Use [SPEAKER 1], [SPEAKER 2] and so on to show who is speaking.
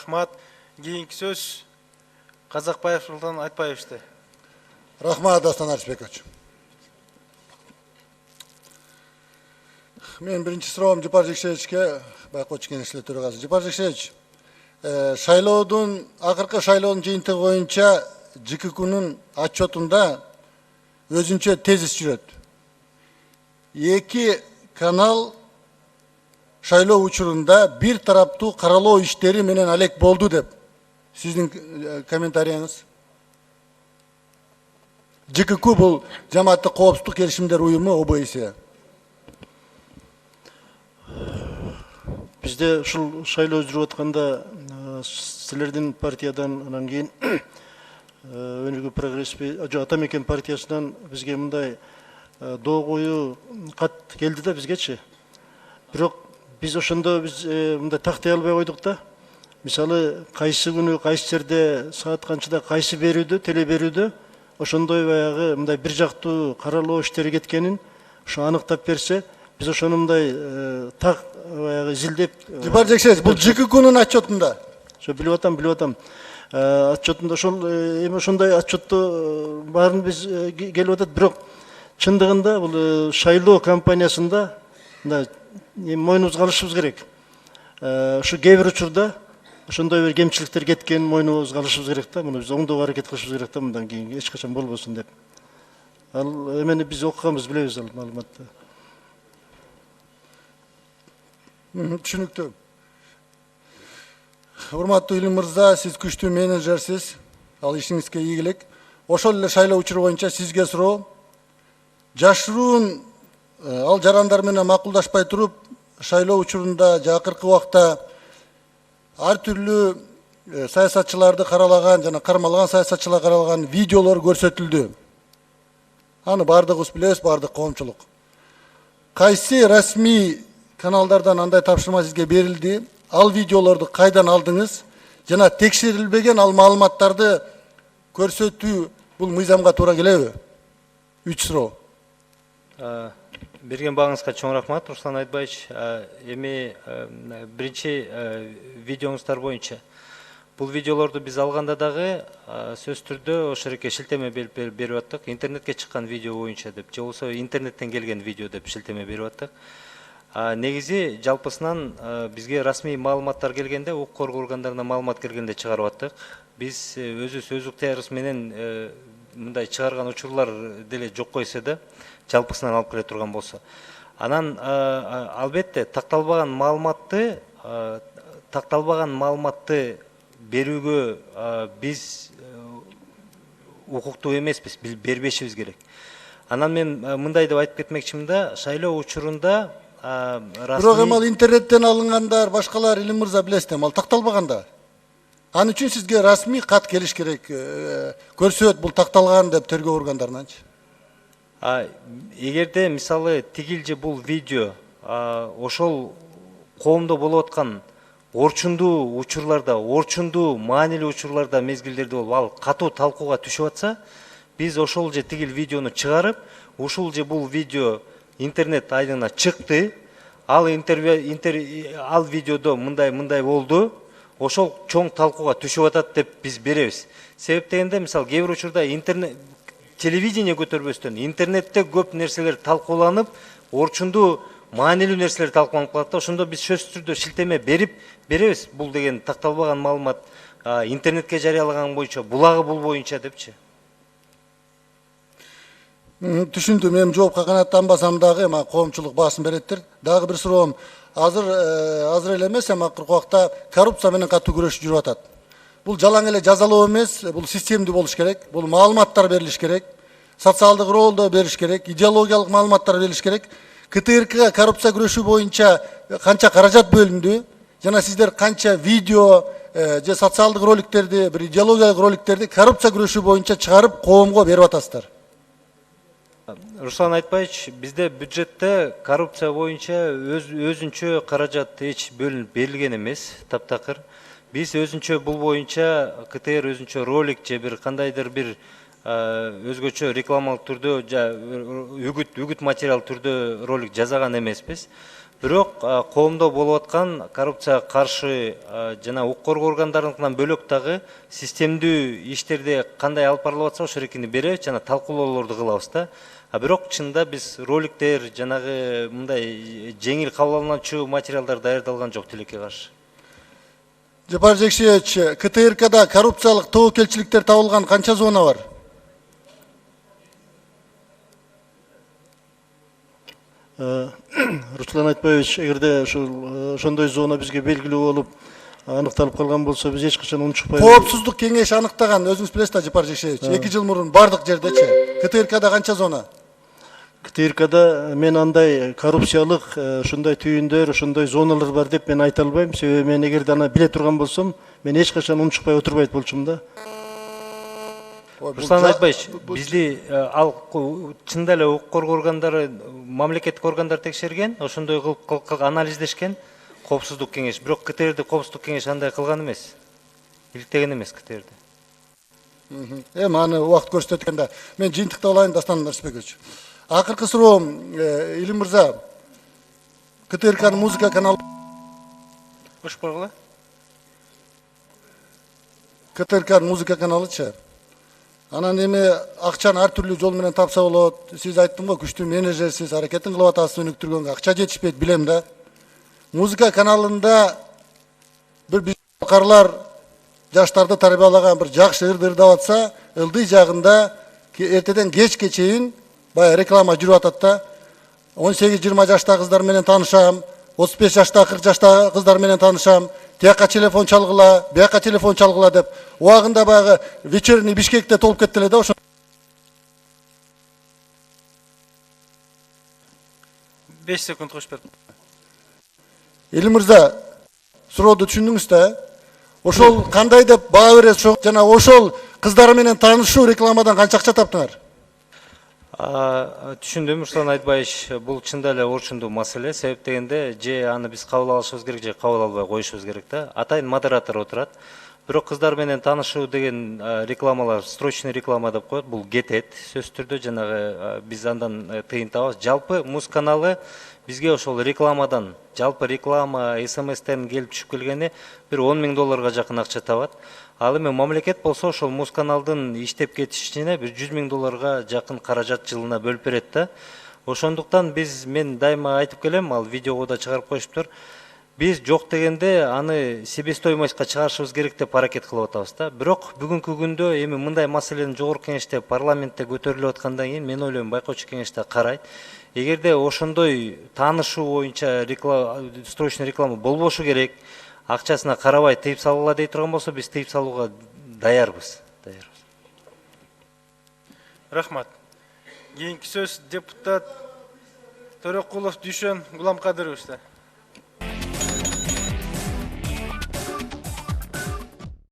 [SPEAKER 1] Рахмат. Кийинки сөз Казакбаев Султан Айтбаевичте.
[SPEAKER 2] Рахмат, Дастан Арыспекович. Мен биринчи суроом Жапар Жекшевичке, байкоочу кеңештин төрагасы. Жапар Жекшевич, акыркы шайлоонун жыйынтыгы боюнча ЖККнын отчетунда өзүнчө тезис жүрөт. Эки канал шайлоо учурунда бир тараптуу каралоо иштери менен алек болду деп. Сиздин комментарийиңиз? ЖКК бул Жамааттык коопсуздук келишимдер уюму ОБСЕ.
[SPEAKER 3] Bizde ушул шайлоо жүрүп атканда силердин партиядан анан кийин Өнүгүү прогресс Атамекен партиясынан бизге мындай доо коюу кат келди да бизгечи. Бирок биз ошондо мындай тактай албай койдук да. Мисалы кайсы күнү кайсы жерде саат канчада кайсы берүүдө, теле берүүдө ошондой баягы мындай бир жактуу каралоо иштери кеткенин ошо аныктап берсе, биз ошону мындай так баягы изилдеп.
[SPEAKER 2] Жапар Жекшевич, бул ЖККнын отчетунда.
[SPEAKER 3] Ошо билип атам. Отчетунда ошол эми ошондой отчетту баарын биз келип атат, бирок чындыгында бул шайлоо кампаниясында мындай мойнубузга алышыбыз керек. Ушу кээ бир учурда ошондой бир кемчиликтер кеткен мойнубузга алышыбыз керек да. Муну биз оңдоого аракет кылышыбыз керек да, мындан кийин эч качан болбосун деп. Ал эмени биз окуганбыз, билебиз ал маалыматты.
[SPEAKER 2] Түшүнүктүү. Урматтуу Илим мырза, сиз күчтүү менеджерсиз. Ал ишиңизге ийгилик. Ошол эле шайлоо учуру боюнча сизге суроо. Жашыруун ал жарандар менен макулдашпай туруп, шайлоо учурунда акыркы убакта ар түрлүү саясатчыларды каралаган жана кармалган саясатчылар каралаган видеолор көрсөтүлдү. Аны бардыгыбыз билебиз, бардык коомчулук. Кайсы расмий каналдардан андай тапшырма сизге берилди? Ал видеолорду кайдан алдыңыз? Жана текшерилбеген ал маалыматтарды көрсөтүү бул мыйзамга туура келеби? 3 суроо.
[SPEAKER 4] Берген багыңызга чоң рахмат, Руслан Айтбаевич. Эми биринчи видеоңуздар боюнча бул видеолорду биз алганда дагы сөз түрдө ошол жерге шилтеме берип аттык. Интернетке чыккан видео боюнча деп, же болбосо интернеттен келген видео деп шилтеме берип аттык. Негизи жалпысынан бизге расмий маалыматтар келгенде, укук коргоо органдарына маалымат келгенде чыгарып аттык. Биз өзүбүз өздүк менен мындай чыгарган учурлар деле жок койсо да, жалпысынан алып келе турган болсо. Анан албетте такталбаган маалыматты берүүгө биз укуктуу эмеспиз, бербешибиз керек. Анан мен мындай деп айтып кетмекчимин да, шайлоо учурунда
[SPEAKER 2] бирок эми ал интернеттен алынгандар, башкалар Илим мырза билесиз, ал такталбаганда. Аны үчүн сизге расмий кат келиш керек. Көрсөт, бул такталган деп тергөө органдарынанчы.
[SPEAKER 4] Эгерде мисалы тигил же бул видео ошол коомдо болуп аткан орчундуу учурларда, орчундуу маанилүү учурларда, мезгилдерде болуп ал катуу талкууга түшүп атса, биз ошол же тигил видеону чыгарып, ушул же бул видео интернет айдыңына чыкты, ал видеодо мындай болду, ошол чоң талкууга түшүп атат деп биз беребиз. Себеп дегенде, мисалы кээ бир учурда телевидение көтөрбөстөн интернетте көп нерселер талкууланып, орчундуу маанилүү нерселер талкууланып калат да, ошондо биз сөзсүз түрдө шилтеме беребиз. Бул деген такталбаган маалымат интернетке жарыялаган боюнча, булагы бул боюнча депчи.
[SPEAKER 2] Түшүндүм. Мен жоопко канааттанбасам дагы коомчулук баасын береттир. Дагы бир суроом. Азыр эле эмес, акыркы убакта коррупция менен катуу күрөшүп жүрүп атат. Бул жалаң эле жазалоо эмес, бул системдүү болуш керек. Бул маалыматтар берилиш керек. Социалдык роолдо бериш керек, идеологиялык маалыматтар берилиш керек. КТРКга коррупция күрөшүү боюнча канча каражат бөлүндү? Жана сиздер канча видео же социалдык роликтерди, бир идеологиялык роликтерди коррупция күрөшүү боюнча чыгарып коомго берип атасыздар?
[SPEAKER 4] Руслан Айтбаевич, бизде бюджетте коррупция боюнча өзүнчө каражат эч бөлүнүп берилген эмес, таптакыр. Биз өзүнчө бул боюнча КТР өзүнчө ролик же бир кандайдыр бир өзгөчө рекламалык түрдө, үгүт материал түрдө ролик жасаган эмеспиз. Бирок коомдо болуп аткан коррупцияга каршы жана укук коргоо органдарыныкынан бөлөк дагы системдүү иштерди кандай алып барылып атса ошол эркини беребиз жана талкуулоолорду кылабыз да. Бирок чынында биз роликтер жанагы мындай жеңил кабыл алыначу материалдар даярдалган жок тилекке каршы.
[SPEAKER 2] Жапар Жекшевич, КТРКда коррупциялык тобокелчиликтер табылган канча зона бар?
[SPEAKER 3] Руслан Айтбаевич, эгерде ошондой зона бизге белгилүү болуп аныкталып калган болсо, биз эч качан унчукпай.
[SPEAKER 2] Коопсуздук кеңеши аныктаган, өзүңүз билесиз да, Жапар Жекшевич. 2 жыл мурун бардык жердечи. КТРКда канча зона?
[SPEAKER 3] КТРКда мен андай коррупциялык ушундай түйүндөр, ошондой зоналар бар деп мен айта албайм. Себеби мен эгерде аны биле турган болсом, мен эч качан унчукпай отурбайт болчумун да.
[SPEAKER 4] Руслан Айтбаевич, бизди ал чында эле укук коргоо органдары, мамлекеттик органдар текшерген, ошондой кылып анализдешкен коопсуздук кеңеш. Бирок КТРде коопсуздук кеңеш андай кылган эмес. Иликтеген эмес КТРде.
[SPEAKER 2] Эми аны убакыт көрсөтөт да. Мен жыйынтыкта алайын, Дастан Нарсбекович. Акыркы суроом, Илим мырза, КТРКнын музыка каналы
[SPEAKER 1] Кош койгула.
[SPEAKER 2] КТРКнын музыка каналычы. Анан эми акчаны ар түрлүү жол менен тапса болот. Сиз айттым го, күчтүү менеджерсиз, аракетин кылып атасыз, өнүктүргөнгө акча жетишпейт, билем да. Музыка каналында бир биз жаштарды тарбиялаган бир жакшы ырды ырдап атса, ылдый жагында эртеден кечке чейин баягы реклама жүрүп атат да. 18-20 жаштагы кыздар менен таанышам, 35 жаштагы 40 жаштагы кыздар менен таанышам. Тияка телефон чалгыла, бияка телефон чалгыла деп. Убагында баягы вечерний Бишкекте толуп кетти эле да ошо.
[SPEAKER 1] 5 секунд кош бердим.
[SPEAKER 2] Илим мырза, сурооду түшүндүңүз да? Ошол кандай деп баа бересиз, жана ошол кыздар менен таанышуу рекламадан канча акча таптыңар?
[SPEAKER 4] Түшүндүм, Руслан Айтбаевич, бул чында эле орчундуу маселе. Себеп дегенде, же аны биз кабыл алышыбыз керек, же кабыл албай коюшубуз керек да. Атайын модератор отурат. Бирок кыздар менен таанышуу деген рекламалар, срочный реклама деп коет, бул кетет сөзсүз түрдө, жанагы биз андан тыйын табабыз. Жалпы муз каналы бизге ошол рекламадан, жалпы реклама, СМСтен келип түшүп келгени бир 10 000 долларга жакын акча табат. Ал эми мамлекет болсо ошол муз каналдын иштеп кетишине бир 100 000 долларга жакын каражат жылына бөлүп берет да. Ошондуктан мен дайыма айтып келем, ал видеого да чыгарып коюшуптур. Биз жок дегенде аны себестоимостька чыгарышыбыз керек деп аракет кылып атабыз да. Бирок бүгүнкү күндө эми мындай маселенин жогорку кеңеште, парламентте көтөрүлүп аткандан кийин мен ойлойм байкоочу кеңеште карайт. Эгерде ошондой таанышуу боюнча срочный реклама болбошу керек, акчасына карабай тыйып салгыла дей турган болсо, биз тыйып салууга даярбыз.
[SPEAKER 1] Рахмат. Кийинки сөз депутат Төрөкулов Дүйшөн Гуламкадыровичте.